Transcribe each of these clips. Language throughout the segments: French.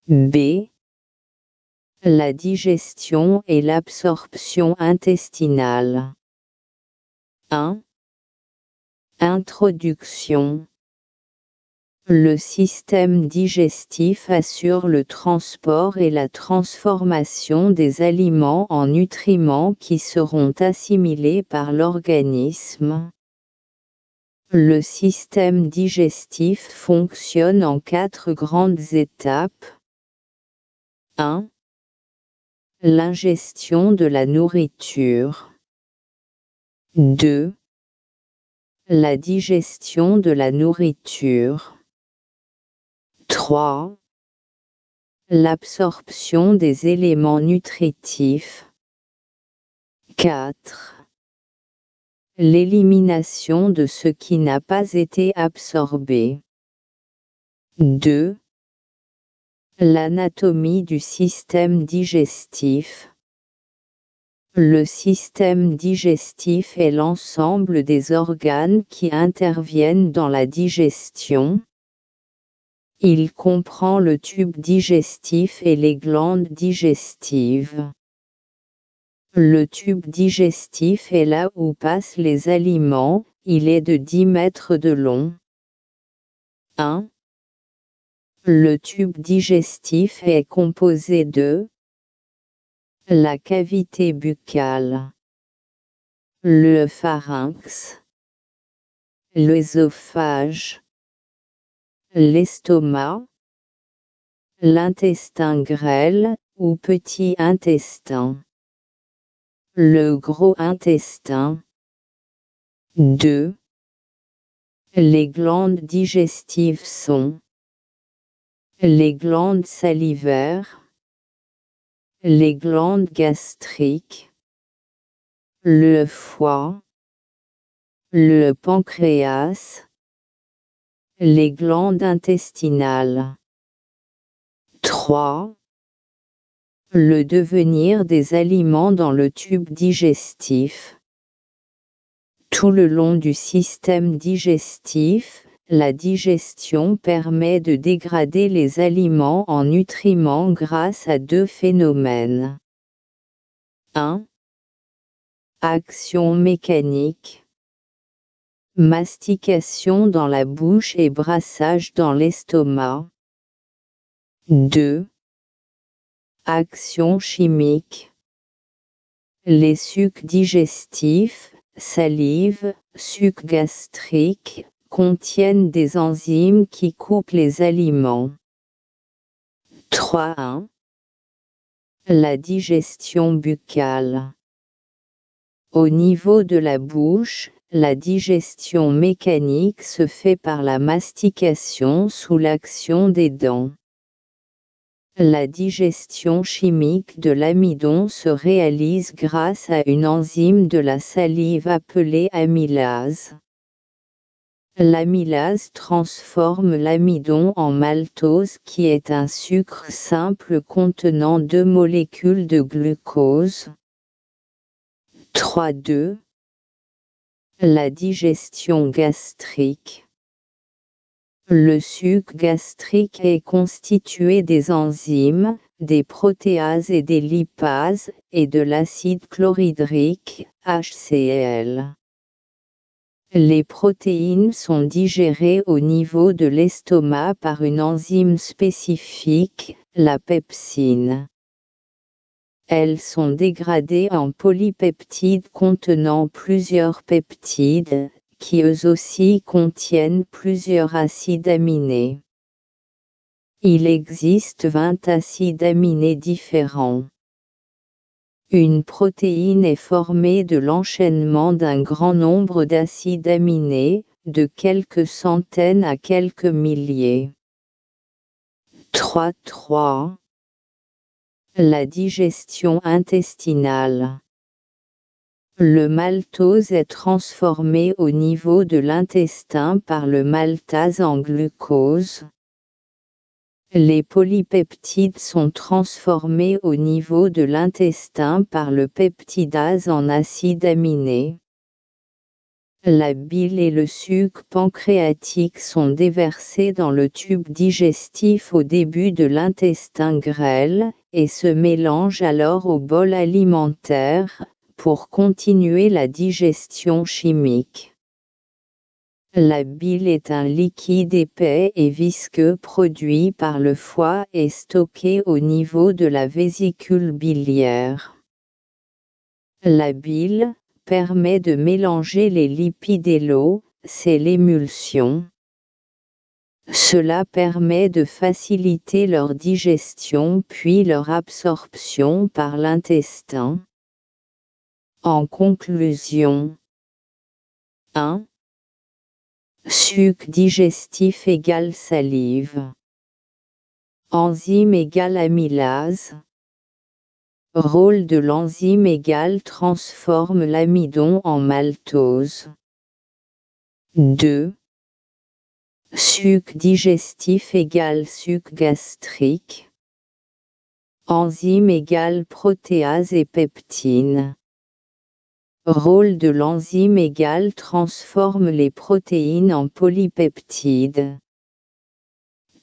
B. La digestion et l'absorption intestinale. 1. Introduction. Le système digestif assure le transport et la transformation des aliments en nutriments qui seront assimilés par l'organisme. Le système digestif fonctionne en 4 grandes étapes. 1. L'ingestion de la nourriture. 2. La digestion de la nourriture. 3. L'absorption des éléments nutritifs. 4. L'élimination de ce qui n'a pas été absorbé. 2. L'anatomie du système digestif. Le système digestif est l'ensemble des organes qui interviennent dans la digestion. Il comprend le tube digestif et les glandes digestives. Le tube digestif est là où passent les aliments, il est de 10 mètres de long. 1. Le tube digestif est composé de la cavité buccale, le pharynx, l'œsophage, l'estomac, l'intestin grêle ou petit intestin, le gros intestin. 2. Les glandes digestives sont les glandes salivaires, les glandes gastriques, le foie, le pancréas, les glandes intestinales. 3. Le devenir des aliments dans le tube digestif. Tout le long du système digestif, la digestion permet de dégrader les aliments en nutriments grâce à 2 phénomènes. 1. Action mécanique. Mastication dans la bouche et brassage dans l'estomac. 2. Action chimique. Les sucs digestifs, salive, suc gastrique, contiennent des enzymes qui coupent les aliments. 3.1. La digestion buccale. Au niveau de la bouche, la digestion mécanique se fait par la mastication sous l'action des dents. La digestion chimique de l'amidon se réalise grâce à une enzyme de la salive appelée amylase. L'amylase transforme l'amidon en maltose qui est un sucre simple contenant 2 molécules de glucose. 3.2. La digestion gastrique. Le suc gastrique est constitué des enzymes, des protéases et des lipases, et de l'acide chlorhydrique, HCl. Les protéines sont digérées au niveau de l'estomac par une enzyme spécifique, la pepsine. Elles sont dégradées en polypeptides contenant plusieurs peptides, qui eux aussi contiennent plusieurs acides aminés. Il existe 20 acides aminés différents. Une protéine est formée de l'enchaînement d'un grand nombre d'acides aminés, de quelques centaines à quelques milliers. 3.3. La digestion intestinale. Le maltose est transformé au niveau de l'intestin par le maltase en glucose. Les polypeptides sont transformés au niveau de l'intestin par le peptidase en acide aminé. La bile et le suc pancréatique sont déversés dans le tube digestif au début de l'intestin grêle, et se mélangent alors au bol alimentaire, pour continuer la digestion chimique. La bile est un liquide épais et visqueux produit par le foie et stocké au niveau de la vésicule biliaire. La bile permet de mélanger les lipides et l'eau, c'est l'émulsion. Cela permet de faciliter leur digestion puis leur absorption par l'intestin. En conclusion, 1. Suc digestif égale salive. Enzyme égale amylase. Rôle de l'enzyme égale transforme l'amidon en maltose. 2. Suc digestif égale suc gastrique. Enzyme égale protéase et peptine. Rôle de l'enzyme égale transforme les protéines en polypeptides.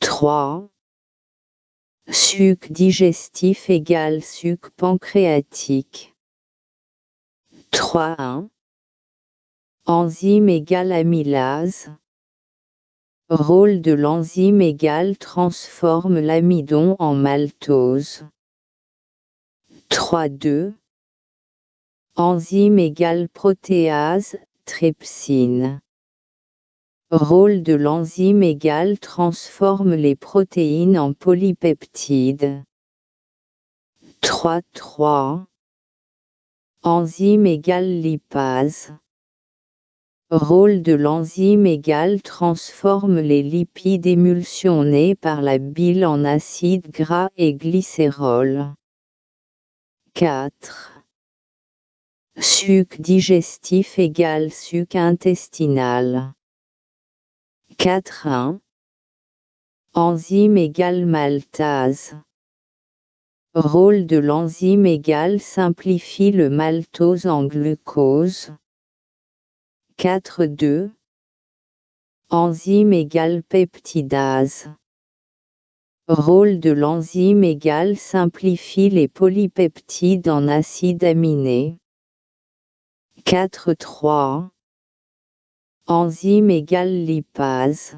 3. Suc digestif égale suc pancréatique. 3.1. Enzyme égale amylase. Rôle de l'enzyme égale transforme l'amidon en maltose. 3.2. Enzyme égale protéase, trypsine. Rôle de l'enzyme égale transforme les protéines en polypeptides. 3.3. Enzyme égale lipase. Rôle de l'enzyme égale transforme les lipides émulsionnés par la bile en acides gras et glycérol. 4. Suc digestif égale suc intestinal. 4.1. Enzyme égale maltase. Rôle de l'enzyme égale simplifie le maltose en glucose. 4.2. Enzyme égale peptidase. Rôle de l'enzyme égale simplifie les polypeptides en acides aminés. 4.3. Enzyme égale lipase.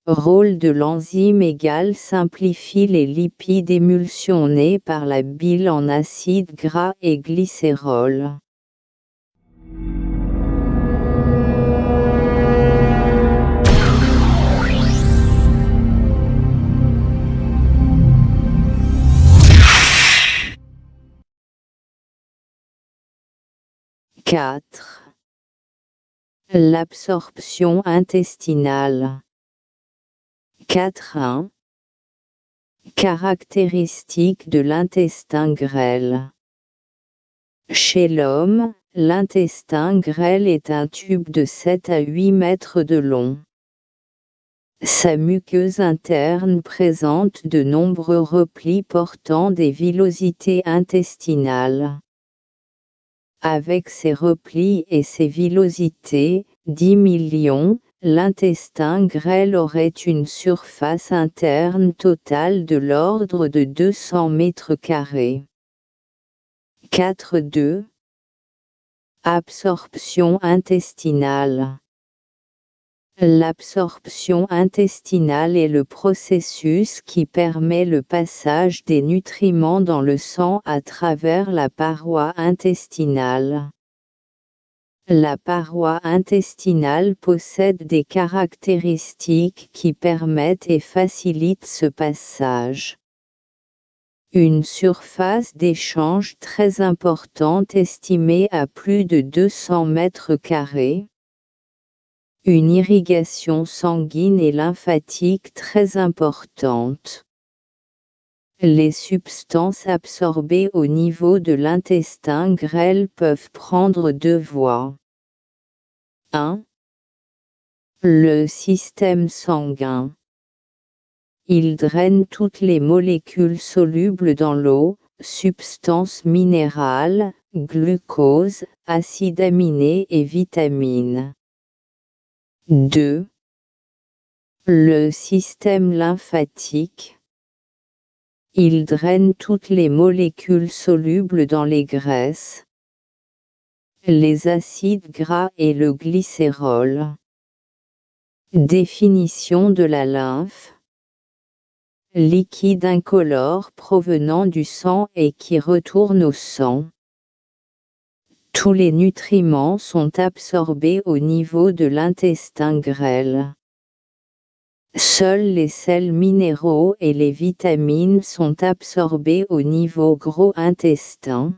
Rôle de l'enzyme égale simplifie les lipides émulsionnés par la bile en acides gras et glycérol. L'absorption intestinale. 4.1. Caractéristiques de l'intestin grêle. Chez l'homme, l'intestin grêle est un tube de 7 à 8 mètres de long. Sa muqueuse interne présente de nombreux replis portant des villosités intestinales. Avec ces replis et ces villosités, 10 millions, l'intestin grêle aurait une surface interne totale de l'ordre de 200 mètres carrés. 4.2. Absorption intestinale. L'absorption intestinale est le processus qui permet le passage des nutriments dans le sang à travers la paroi intestinale. La paroi intestinale possède des caractéristiques qui permettent et facilitent ce passage. Une surface d'échange très importante estimée à plus de 200 mètres carrés. Une irrigation sanguine et lymphatique très importante. Les substances absorbées au niveau de l'intestin grêle peuvent prendre deux voies. 1. Le système sanguin. Il draine toutes les molécules solubles dans l'eau, substances minérales, glucose, acides aminés et vitamines. 2. Le système lymphatique. Il draine toutes les molécules solubles dans les graisses, les acides gras et le glycérol. Définition de la lymphe. Liquide incolore provenant du sang et qui retourne au sang. Tous les nutriments sont absorbés au niveau de l'intestin grêle. Seuls les sels minéraux et les vitamines sont absorbés au niveau gros intestin.